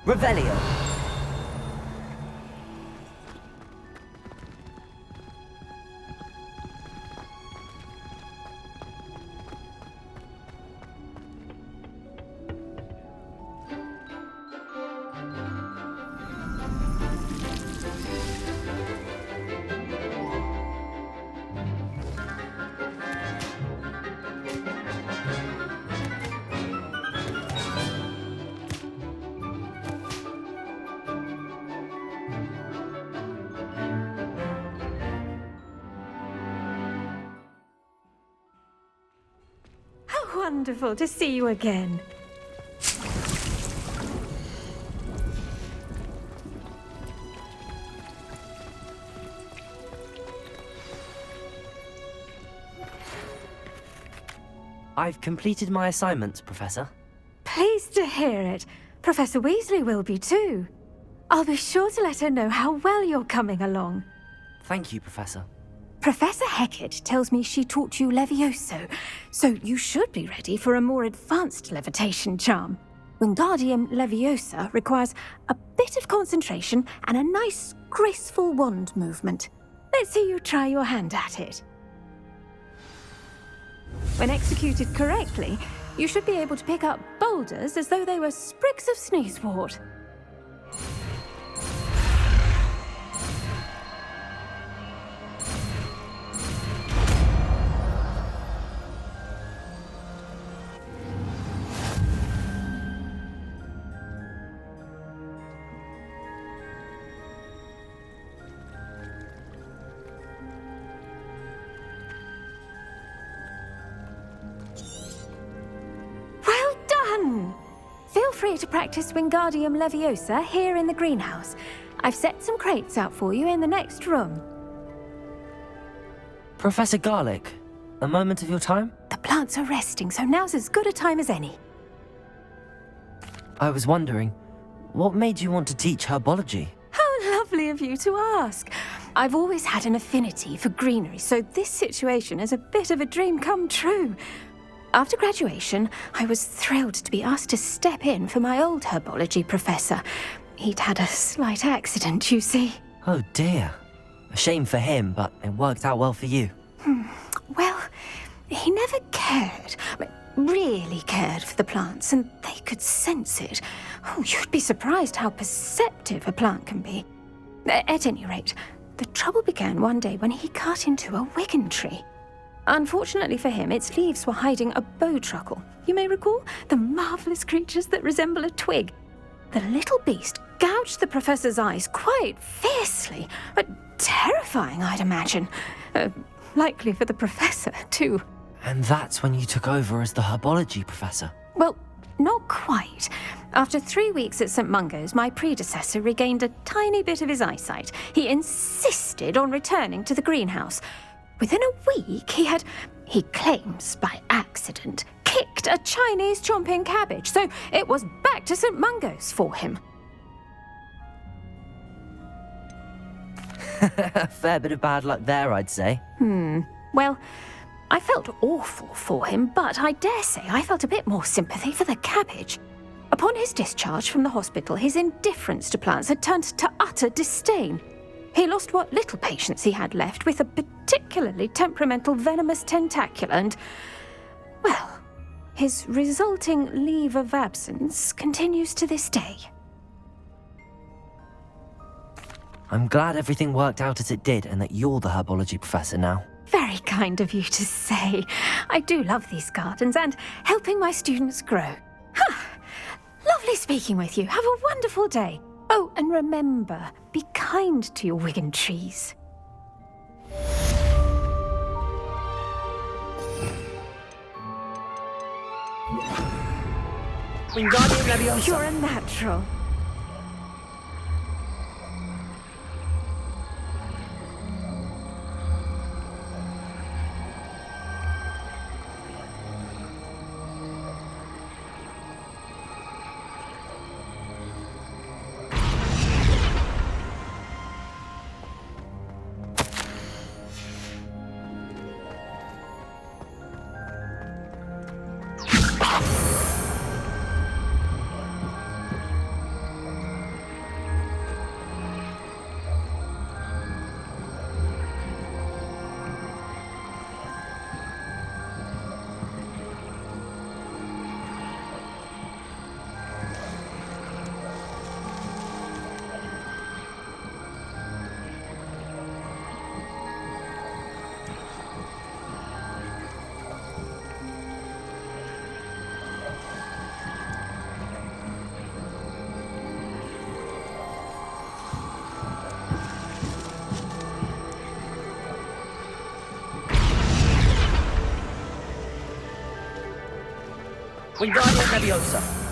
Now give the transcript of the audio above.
Revelio. Wonderful to see you again. I've completed my assignments, Professor. Pleased to hear it. Professor Weasley will be too. I'll be sure to let her know how well you're coming along. Thank you, Professor. Professor Hecat tells me she taught you Levioso, so you should be ready for a more advanced levitation charm. Wingardium Leviosa requires a bit of concentration and a nice, graceful wand movement. Let's see you try your hand at it. When executed correctly, you should be able to pick up boulders as though they were sprigs of sneezewort. Feel free to practice Wingardium Leviosa here in the greenhouse. I've set some crates out for you in the next room. Professor Garlick, a moment of your time? The plants are resting, so now's as good a time as any. I was wondering, what made you want to teach herbology? How lovely of you to ask. I've always had an affinity for greenery, so this situation is a bit of a dream come true. After graduation, I was thrilled to be asked to step in for my old herbology professor. He'd had a slight accident, you see. Oh dear. A shame for him, but it worked out well for you. Well, he never cared, really cared for the plants, and they could sense it. Oh, you'd be surprised how perceptive a plant can be. At any rate, the trouble began one day when he cut into a wigan tree. Unfortunately for him, its leaves were hiding a bowtruckle. You may recall the marvellous creatures that resemble a twig. The little beast gouged the professor's eyes quite fiercely, but terrifying, I'd imagine. Likely for the professor, too. And that's when you took over as the herbology professor? Well, not quite. After 3 weeks at St. Mungo's, my predecessor regained a tiny bit of his eyesight. He insisted on returning to the greenhouse. Within a week, he claims by accident, kicked a Chinese chomping cabbage, so it was back to St. Mungo's for him. A fair bit of bad luck there, I'd say. Well, I felt awful for him, but I dare say I felt a bit more sympathy for the cabbage. Upon his discharge from the hospital, his indifference to plants had turned to utter disdain. He lost what little patience he had left with a particularly temperamental venomous tentacula and, well, his resulting leave of absence continues to this day. I'm glad everything worked out as it did and that you're the herbology professor now. Very kind of you to say. I do love these gardens and helping my students grow. Lovely speaking with you. Have a wonderful day. Oh, and remember, be kind to your wigan trees. Wingardium Leviosa. You're a natural. Wingardium Leviosa.